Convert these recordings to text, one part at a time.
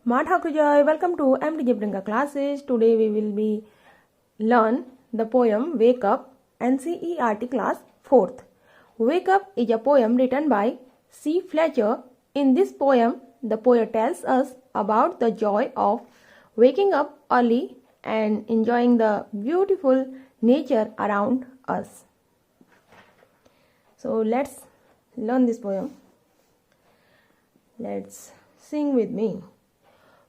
Ma Thakurjoy, welcome to MTJ Bringa classes. Today we will be learn the poem Wake Up, NCERT class 4th. Wake Up is a poem written by C. Fletcher. In this poem, the poet tells us about the joy of waking up early and enjoying the beautiful nature around us. So let's learn this poem. Let's sing with me.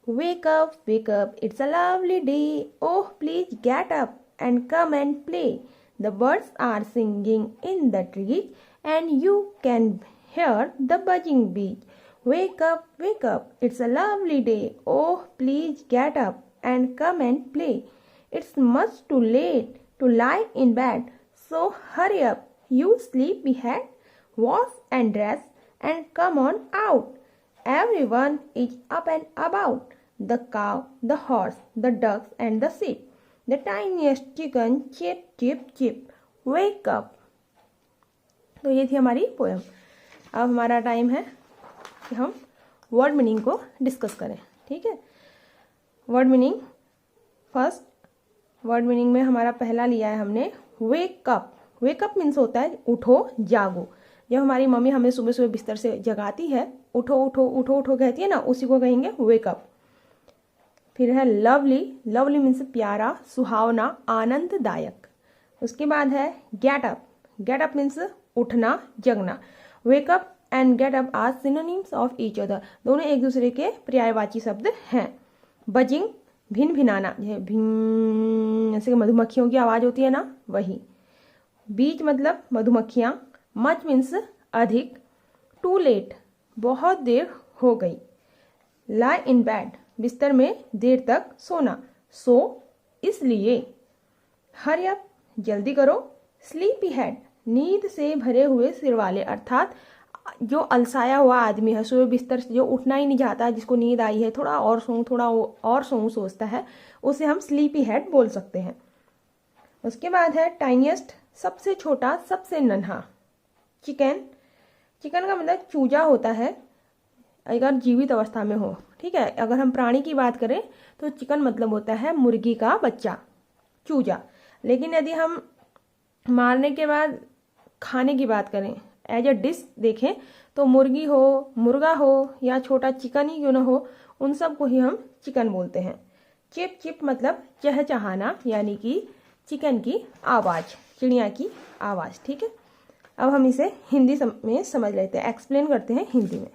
Wake up, it's a lovely day. Oh, please get up and come and play. The birds are singing in the trees and you can hear the buzzing bees. Wake up, it's a lovely day. Oh, please get up and come and play. It's much too late to lie in bed, so hurry up, you sleepyhead. Wash and dress and come on out. Everyone is up and about. The cow, the horse, the ducks and the sheep. The tiniest chicken chip chip chip. Wake up. तो ये थी हमारी poem. अब हमारा time है कि हम word meaning को डिस्कस करें. ठीक है. Word meaning first. Word meaning में हमारा पहला लिया है हमने wake up. Wake up means होता है उठो जागो. जब हमारी मम्मी हमें सुबह सुबह बिस्तर से जगाती है, उठो उठो उठो उठो कहती है ना, उसी को कहेंगे वेक अप. फिर है लवली. लवली मीन्स प्यारा, सुहावना, आनंददायक. उसके बाद है get up. Get up means उठना, जगना. Wake up and get up are synonyms of each other. दोनों एक दूसरे के पर्यायवाची शब्द हैं. बजिंग भिन भिनाना, जैसे मधुमक्खियों की आवाज होती है ना, वही. बीच मतलब मधुमक्खियां. मच मीन्स अधिक. टू लेट बहुत देर हो गई. लाई इन बेड बिस्तर में देर तक सोना, सो इसलिए. हरी अप जल्दी करो. स्लीपी हेड नींद से भरे हुए सिर वाले, अर्थात जो अलसाया हुआ आदमी है, सुबह बिस्तर से जो उठना ही नहीं चाहता, जिसको नींद आई है, थोड़ा और सोऊं सोचता है, उसे हम स्लीपी हेड बोल सकते हैं. उसके बाद है टाइनिएस्ट, सबसे छोटा, सबसे नन्हा. चिकन. चिकन का मतलब चूजा होता है अगर जीवित अवस्था में हो. ठीक है. अगर हम प्राणी की बात करें तो चिकन मतलब होता है मुर्गी का बच्चा, चूजा. लेकिन यदि हम मारने के बाद खाने की बात करें, एज अ डिश देखें, तो मुर्गी हो, मुर्गा हो या छोटा चिकन ही क्यों ना हो, उन सब को ही हम चिकन बोलते हैं. चिप चिप मतलब चहचहाना, यानी कि चिकन की आवाज़, चिड़िया की आवाज़. ठीक है. अब हम इसे हिंदी में समझ लेते हैं, एक्सप्लेन करते हैं हिंदी में.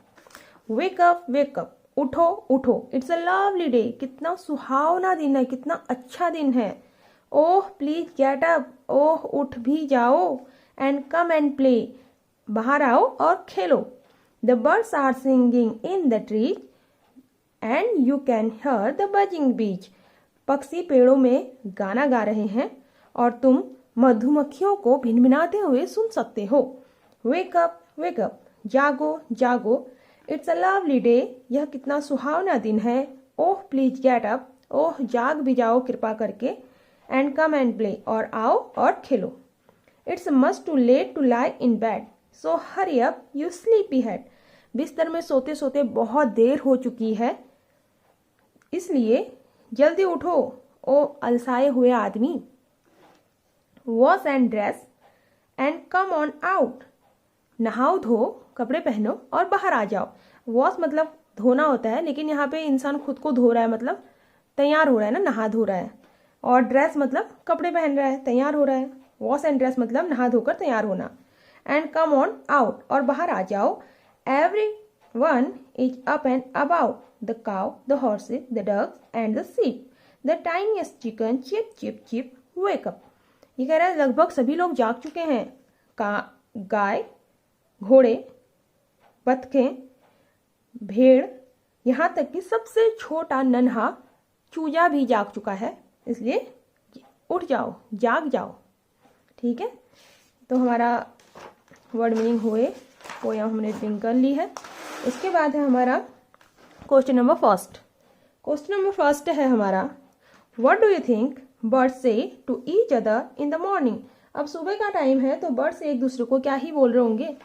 वेक अप उठो उठो. इट्स अ लवली डे, कितना सुहावना दिन है, कितना अच्छा दिन है. ओह प्लीज गेट अप, ओह उठ भी जाओ. एंड कम एंड प्ले, बाहर आओ और खेलो. The birds are singing in the trees and you can hear the buzzing bees. पक्षी पेड़ों में गाना गा रहे हैं और तुम मधुमक्खियों को भिनभिनाते हुए सुन सकते हो. वेक अप जागो जागो. इट्स अ लवली डे, यह कितना सुहावना दिन है. ओह प्लीज गेट अप, ओह जाग भी जाओ कृपा करके. एंड कम एंड प्ले, और आओ और खेलो. It's much too late to lie in bed, so hurry up you sleepy head. बिस्तर में सोते सोते बहुत देर हो चुकी है, इसलिए जल्दी उठो ओ अलसाए हुए आदमी. Wash and dress and come on out. नहाओ धो, कपड़े पहनो और बाहर आ जाओ. वॉश मतलब धोना होता है, लेकिन यहाँ पे इंसान खुद को धो रहा है, मतलब तैयार हो रहा है ना, नहा धो रहा है. और ड्रेस मतलब कपड़े पहन रहा है, तैयार हो रहा है. वॉश एंड ड्रेस मतलब नहा धोकर तैयार होना. एंड कम ऑन आउट, और बाहर आ जाओ. Everyone is up and about. The cow, the horses, the dogs and the sheep. The tiniest chicken cheep cheep cheep wake up. ये कह रहा है लगभग सभी लोग जाग चुके हैं. गाय, घोड़े, बतखें, भेड़, यहाँ तक कि सबसे छोटा नन्हा चूजा भी जाग चुका है, इसलिए उठ जाओ, जाग जाओ. ठीक है. तो हमारा वर्ड मीनिंग हुए, पोयम हमने रीडिंग कर ली है. उसके बाद है हमारा question number first. Question number first है हमारा, what do you think birds say to each other in the morning. अब सुबह का टाइम है, तो बर्ड्स एक दूसरे को क्या ही बोल रहे होंगे,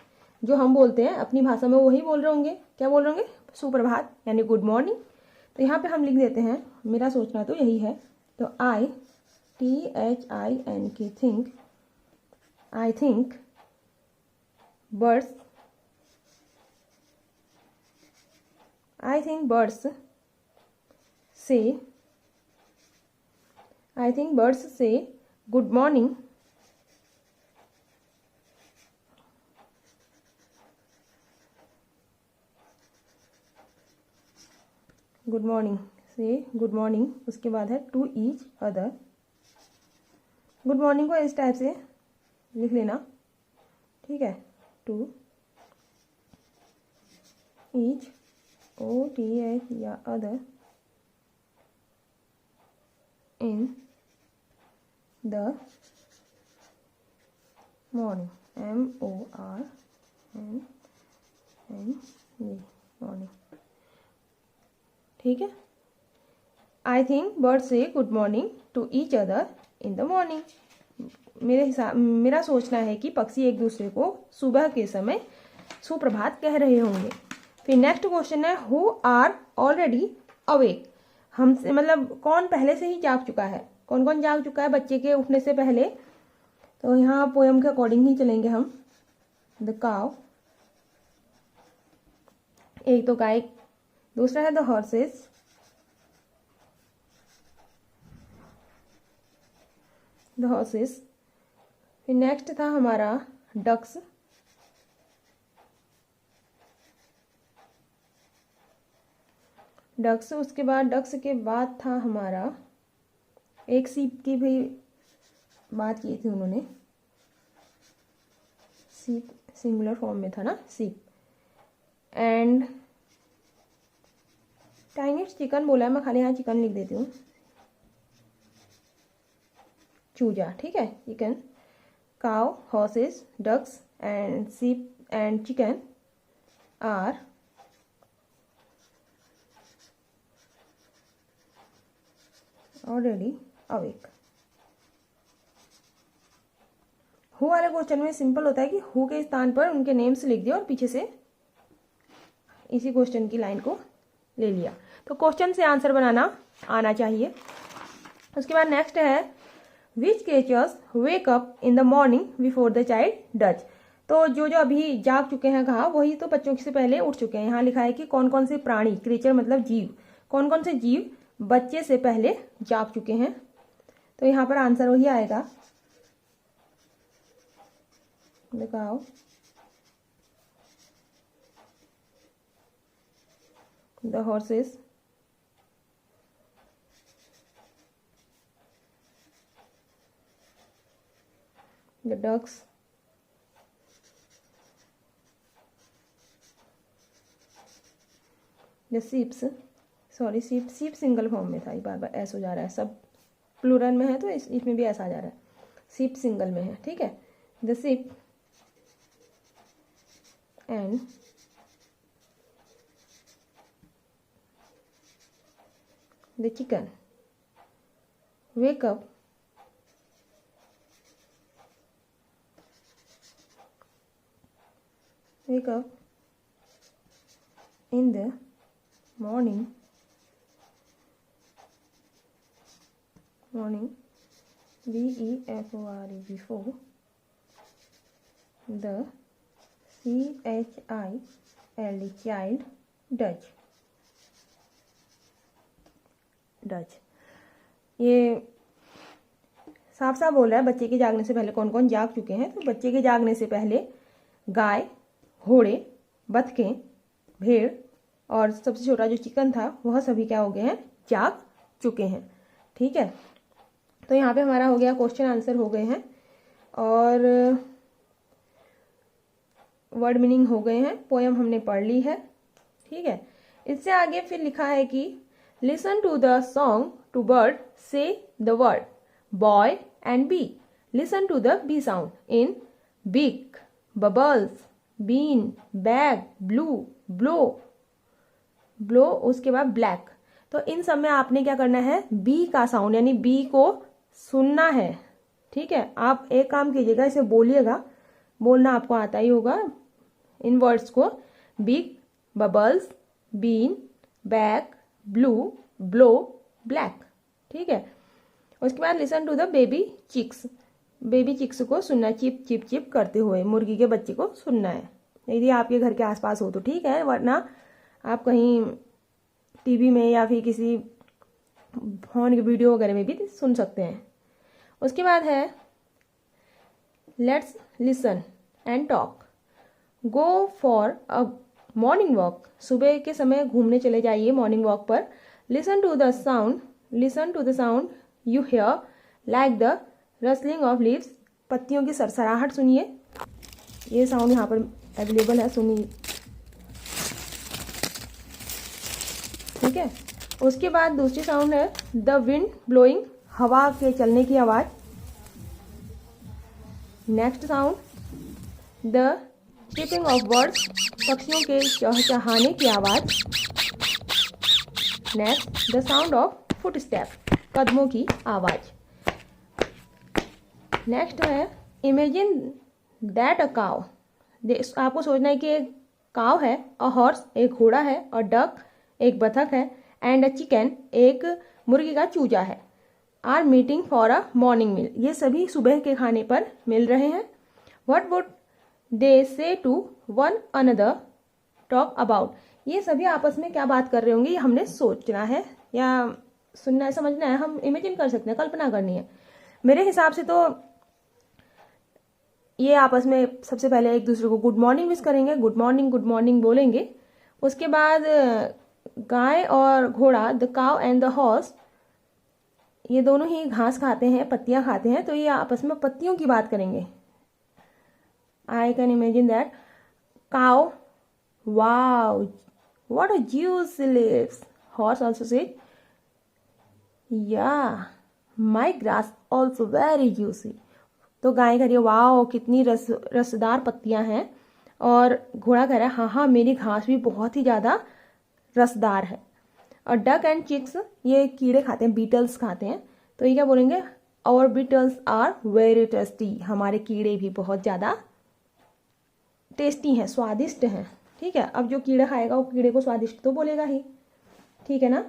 जो हम बोलते हैं अपनी भाषा में वही बोल रहे होंगे. क्या बोल रहे होंगे? सुप्रभात यानी गुड मॉर्निंग. तो यहाँ पे हम लिख देते हैं, मेरा सोचना तो यही है, तो THINK think, I think birds, say good morning उसके बाद है to each other. Good morning को इस टाइप से लिख लेना, ठीक है, टू ईच OTH या other in the morning, morning, ठीक है। I think birds say good morning to each other in the morning. मेरा सोचना है कि पक्षी एक दूसरे को सुबह के समय सुप्रभात कह रहे होंगे। फिर नेक्स्ट क्वेश्चन है हु आर ऑलरेडी अवेक। हमसे मतलब कौन पहले से ही जाग चुका है, कौन कौन जाग चुका है बच्चे के उठने से पहले। तो यहाँ पोयम के अकॉर्डिंग ही चलेंगे हम। द काव, एक तो गाय, दूसरा है द हॉर्सेस, फिर नेक्स्ट था हमारा डक्स, उसके बाद डक्स के बाद था हमारा एक सीप की भी बात की थी उन्होंने, सीप सिंगुलर फॉर्म में था ना, सीप। एंड टाइनिश चिकन बोला है, मैं खाली यहाँ चिकन लिख देती हूँ, चूजा, ठीक है, chicken. Cow, horses, ducks and sheep and chicken are already awake. Who वाले क्वेश्चन में सिंपल होता है कि हु के स्थान पर उनके नेम्स लिख दिया और पीछे से इसी क्वेश्चन की लाइन को ले लिया। तो क्वेश्चन से आंसर बनाना आना चाहिए। उसके बाद नेक्स्ट है which creatures wake up in the morning before the child does. तो जो जो अभी जाग चुके हैं कहा, वही तो बच्चों से पहले उठ चुके हैं। यहाँ लिखा है कि कौन कौन से प्राणी, क्रिएचर मतलब जीव, कौन कौन से जीव बच्चे से पहले जाग चुके हैं। तो यहाँ पर आंसर वही आएगा, दिखाओ, the horses, the ducks, the sheeps, sorry sheep single form में था, ये बार बार ऐसा हो जा रहा है, सब प्लूरल में है तो इसमें भी ऐसा आ जा रहा है, सीप सिंगल में है, ठीक है। The ship and the chicken wake up in the morning BEFORE before the child does। ये साफ साफ बोल रहा है बच्चे के जागने से पहले कौन कौन जाग चुके हैं। तो बच्चे के जागने से पहले गाय, घोड़े, बतखें, भेड़ और सबसे छोटा जो चिकन था वह सभी क्या हो गए हैं, जाग चुके हैं, ठीक है। तो यहाँ पे हमारा हो गया, क्वेश्चन आंसर हो गए हैं और वर्ड मीनिंग हो गए हैं, पोएम हमने पढ़ ली है, ठीक है। इससे आगे फिर लिखा है कि listen to the song to bird say the word boy and B. Listen to the B sound in big, bubbles, bean, bag, blue, blow, उसके बाद ब्लैक। तो इन सब में आपने क्या करना है, बी का साउंड यानी बी को सुनना है, ठीक है। आप एक काम कीजिएगा, इसे बोलिएगा, बोलना आपको आता ही होगा इन वर्ड्स को, big, bubbles, bean, bag, blue, blow, black. ठीक है, उसके बाद listen to the baby chicks. Baby chicks को सुनना, चिप चिप चिप करते हुए मुर्गी के बच्चे को सुनना है, यदि आपके घर के आसपास हो तो ठीक है, वरना आप कहीं टीवी में या फिर किसी फोन की वीडियो वगैरह में भी सुन सकते हैं। उसके बाद है let's listen and talk. Go for a morning walk. सुबह के समय घूमने चले जाइए मॉर्निंग वॉक पर। Listen to the sound you hear like the rustling of leaves. पत्तियों की सरसराहट सुनिए, ये साउंड यहाँ पर अवेलेबल है, सुनिए। ठीक है, उसके बाद दूसरी साउंड है द विंड ब्लोइंग, हवा के चलने की आवाज़। Next sound the chipping of birds, पक्षियों के चहचहाने की आवाज़। Next the sound of footstep, कदमों की आवाज़। नेक्स्ट है इमेजिन दैट अ काव। आपको सोचना है कि एक काव है, अ हॉर्स एक घोड़ा है, अ डक एक बतख है, एंड अ चिकन एक मुर्गी का चूजा है, are meeting for a morning meal. ये सभी सुबह के खाने पर मिल रहे हैं। What would they say to one another talk about. ये सभी आपस में क्या बात कर रहे होंगे, ये हमने सोचना है या सुनना है, समझना है, हम इमेजिन कर सकते हैं, कल्पना करनी है। मेरे हिसाब से तो ये आपस में सबसे पहले एक दूसरे को गुड मॉर्निंग विश करेंगे, गुड मॉर्निंग बोलेंगे। उसके बाद गाय और घोड़ा, द काव एंड द हॉर्स, ये दोनों ही घास खाते हैं, पत्तियां खाते हैं, तो ये आपस में पत्तियों की बात करेंगे। I can imagine that cow, wow what a juicy leaves. Horse also said, yeah, my grass also very juicy. तो गाय कह रही है वाह कितनी रसदार पत्तियां हैं, और घोड़ा कह रहा है हाँ हाँ मेरी घास भी बहुत ही ज़्यादा रसदार है। और डक एंड चिक्स, ये कीड़े खाते हैं, बीटल्स खाते हैं, तो ये क्या बोलेंगे, और बीटल्स आर वेरी टेस्टी, हमारे कीड़े भी बहुत ज़्यादा टेस्टी हैं, स्वादिष्ट हैं। ठीक है, अब जो कीड़ा खाएगा वो कीड़े को स्वादिष्ट तो बोलेगा ही, ठीक है ना।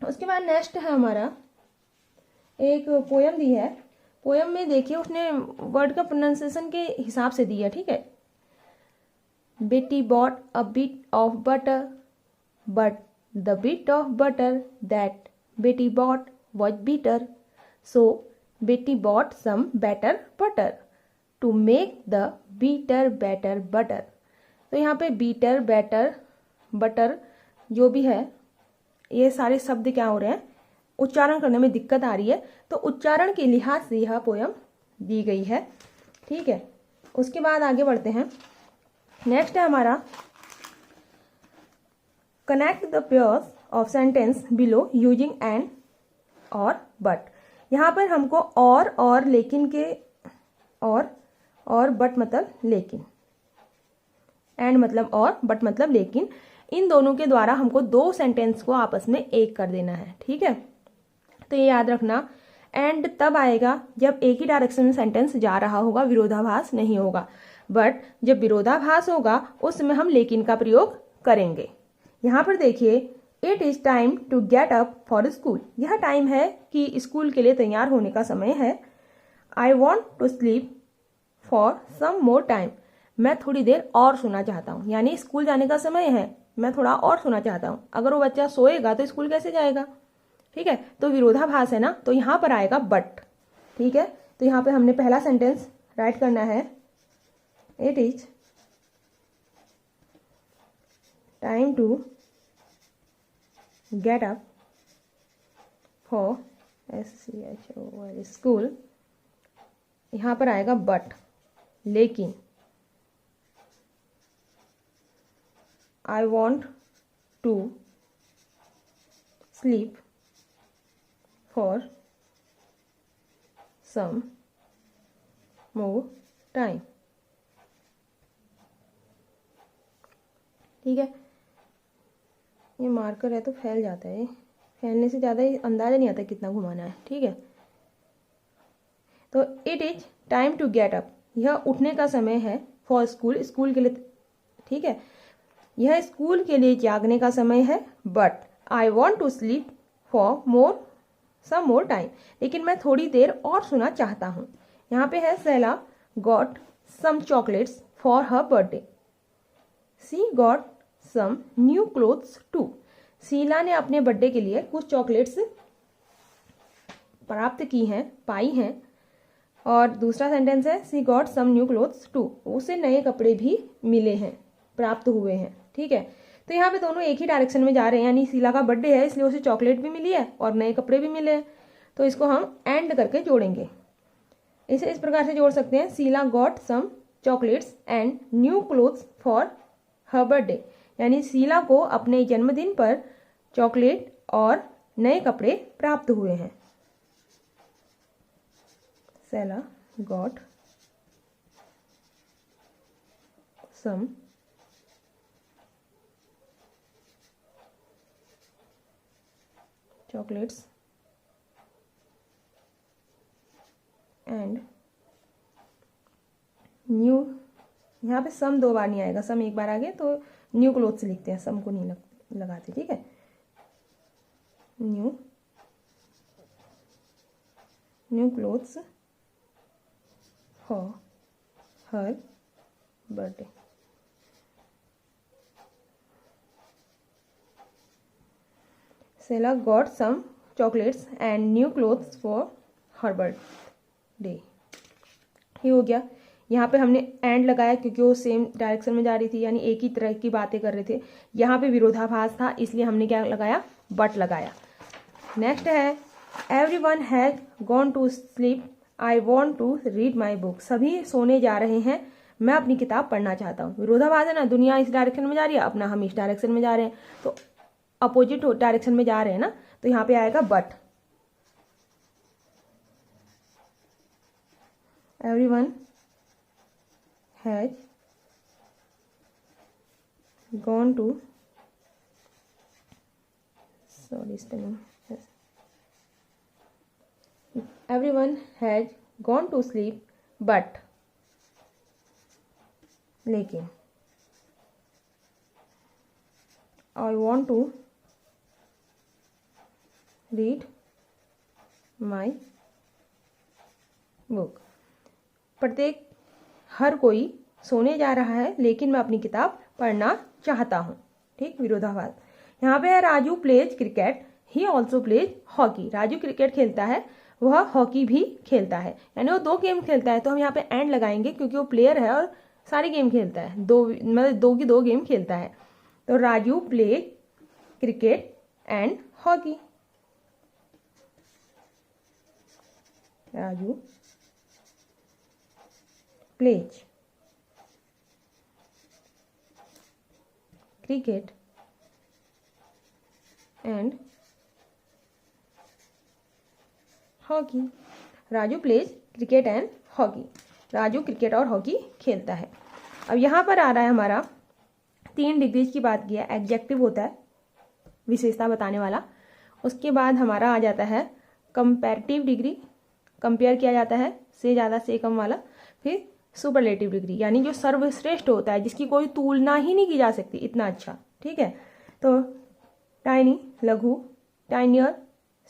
उसके बाद नेक्स्ट है हमारा एक पोयम दी है। पोयम में देखिए उसने वर्ड का प्रोनाउंसिएशन के हिसाब से दी है, ठीक है। Betty bought a bit of butter but the bit of butter that Betty bought was bitter, so Betty bought some better butter to make the bitter better butter. तो यहाँ पे बीटर बेटर बटर जो भी है, ये सारे शब्द क्या हो रहे हैं, उच्चारण करने में दिक्कत आ रही है, तो उच्चारण के लिहाज से यह पोयम दी गई है, ठीक है। उसके बाद आगे बढ़ते हैं। नेक्स्ट है हमारा connect the pairs of sentence below using and और बट। यहाँ पर हमको और लेकिन के और बट मतलब लेकिन, एंड मतलब और, बट मतलब लेकिन, इन दोनों के द्वारा हमको दो सेंटेंस को आपस में एक कर देना है, ठीक है। तो ये याद रखना, एंड तब आएगा जब एक ही डायरेक्शन में सेंटेंस जा रहा होगा, विरोधाभास नहीं होगा। बट जब विरोधाभास होगा उस समय हम लेकिन का प्रयोग करेंगे। यहाँ पर देखिए, it is time to get up for school. यह टाइम है कि स्कूल के लिए तैयार होने का समय है। I want to sleep for some more time. मैं थोड़ी देर और सोना चाहता हूँ, यानी स्कूल जाने का समय है, मैं थोड़ा और सोना चाहता हूँ। अगर वो बच्चा सोएगा तो स्कूल कैसे जाएगा, ठीक है। तो विरोधाभास है ना, तो यहाँ पर आएगा बट, ठीक है। तो यहाँ पे हमने पहला सेंटेंस राइट करना है, it is time to get up for school. यहाँ पर आएगा बट, लेकिन I want to sleep for some more time, ठीक है। ये मार्कर है तो फैल जाता है, फैलने से ज़्यादा ही अंदाज़ा नहीं आता कितना घुमाना है, ठीक है। तो it is time to get up, यह उठने का समय है, फॉर स्कूल, स्कूल के लिए, ठीक है। यह स्कूल के लिए जागने का समय है, but I want to sleep for some more time, लेकिन मैं थोड़ी देर और सोना चाहता हूँ। यहाँ पे है Sheela got some chocolates for her birthday. She got some new clothes too. शीला ने अपने बर्थडे के लिए कुछ चॉकलेट्स प्राप्त की हैं, पाई हैं। और दूसरा सेंटेंस है she got some new clothes too, उसे नए कपड़े भी मिले हैं, प्राप्त हुए हैं। ठीक है, तो यहाँ पे दोनों एक ही डायरेक्शन में जा रहे हैं, यानी शीला का बर्थडे है इसलिए उसे चॉकलेट भी मिली है और नए कपड़े भी मिले हैं। तो इसको हम एंड करके जोड़ेंगे। इसे इस प्रकार से जोड़ सकते हैं, Sheila got some chocolates and new clothes for her birthday, यानी शीला को अपने जन्मदिन पर चॉकलेट और नए कपड़े प्राप्त हुए हैं। Sela got some chocolates and new, यहाँ पे सम दो बार नहीं आएगा, सम एक बार आ गया तो न्यू क्लोथ्स लिखते हैं, सम को नहीं लगाते। ठीक है, new clothes for her birthday. Sheila got some chocolates and new clothes for her birthday. ये हो गया। यहाँ पे हमने एंड लगाया क्योंकि वो सेम डायरेक्शन में जा रही थी, यानी एक ही तरह की बातें कर रहे थे। यहाँ पे विरोधाभास था इसलिए हमने क्या लगाया, बट लगाया। नेक्स्ट है everyone has gone to sleep I want to read my book. सभी सोने जा रहे हैं, मैं अपनी किताब पढ़ना चाहता हूँ। विरोधाभास है ना, दुनिया इस डायरेक्शन में जा रही है, अपना हम इस डायरेक्शन में जा रहे हैं, तो अपोजिट डायरेक्शन में जा रहे हैं ना, तो यहाँ पे आएगा but. Everyone has gone to, sorry spelling, everyone has gone to sleep but, लेकिन I want to read my book। प्रत्येक, हर कोई सोने जा रहा है लेकिन मैं अपनी किताब पढ़ना चाहता हूँ। ठीक, विरोधाभास। यहाँ पे है Raju pledge cricket he also plays hockey. Raju cricket खेलता है, वह हॉकी भी खेलता है, यानी वो दो गेम खेलता है। तो हम यहाँ पे एंड लगाएंगे क्योंकि वो प्लेयर है और सारी गेम खेलता है, दो मतलब दो की दो गेम खेलता है। तो Raju play cricket and hockey. Raju pledge cricket and hockey. Raju pledge cricket and hockey. Raju cricket और हॉकी खेलता है। अब यहाँ पर आ रहा है हमारा 3 डिग्रीज की बात किया, एडजेक्टिव होता है विशेषता बताने वाला। उसके बाद हमारा आ जाता है कंपैरेटिव डिग्री, कंपेयर किया जाता है से ज़्यादा से कम वाला। फिर सुपरलेटिव डिग्री, यानी जो सर्वश्रेष्ठ होता है, जिसकी कोई तुलना ही नहीं की जा सकती, इतना अच्छा। ठीक है, तो टाइनी लघु, टाइनियर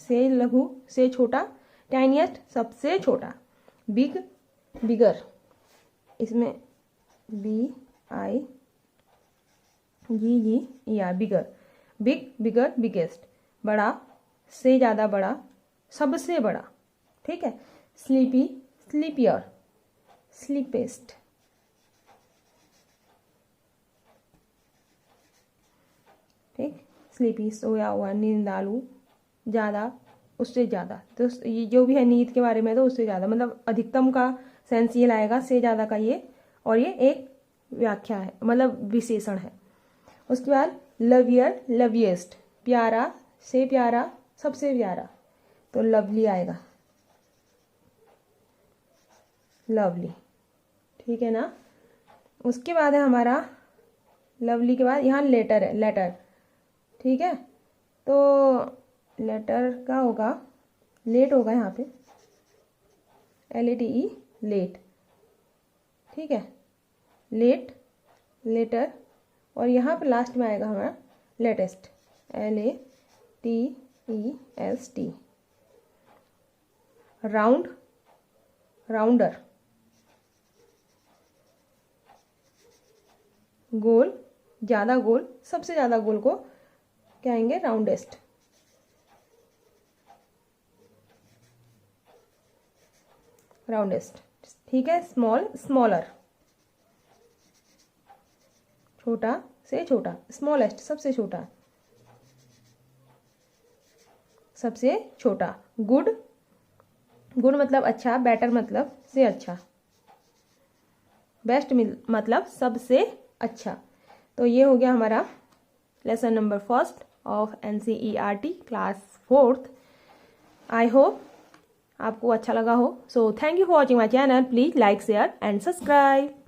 से लघु से छोटा, टाइनिएस्ट सबसे छोटा, बिग बिगर, इसमें BIGGER बिगर, बिग बिगर बिगेस्ट, बड़ा से ज़्यादा बड़ा, सबसे बड़ा। ठीक है, स्लीपी स्लीपियर, स्लीपेस्ट। ठीक, स्लीपी सोया हुआ, नींदालू, ज़्यादा उससे ज़्यादा। तो ये जो भी है नींद के बारे में, तो उससे ज़्यादा मतलब अधिकतम का सेंस ये लाएगा, से ज़्यादा का ये, और ये एक व्याख्या है, मतलब विशेषण है। उसके बाद लवियर लविएस्ट, प्यारा से प्यारा, सबसे प्यारा, तो लवली आएगा, लवली। ठीक है ना। उसके बाद है हमारा लवली के बाद यहाँ लेटर है, लेटर। ठीक है, तो लेटर का होगा लेट, होगा यहाँ पे LATE लेट। ठीक है, लेट, लेटर, और यहाँ पर लास्ट में आएगा हमारा लेटेस्ट, T-E-S-T, राउंड, राउंडर, गोल, ज़्यादा गोल, सबसे ज़्यादा गोल को क्या कहेंगे, राउंडेस्ट। राउंडेस्ट, ठीक है। स्मॉल, स्मॉलर, छोटा से छोटा, स्मॉलेस्ट सबसे छोटा, सबसे छोटा। गुड, गुड मतलब अच्छा, बेटर मतलब से अच्छा, बेस्ट मतलब सबसे अच्छा। तो ये हो गया हमारा lesson number 1 of NCERT class 4th। I hope आपको अच्छा लगा हो। So thank you for watching my channel. Please like, share and subscribe.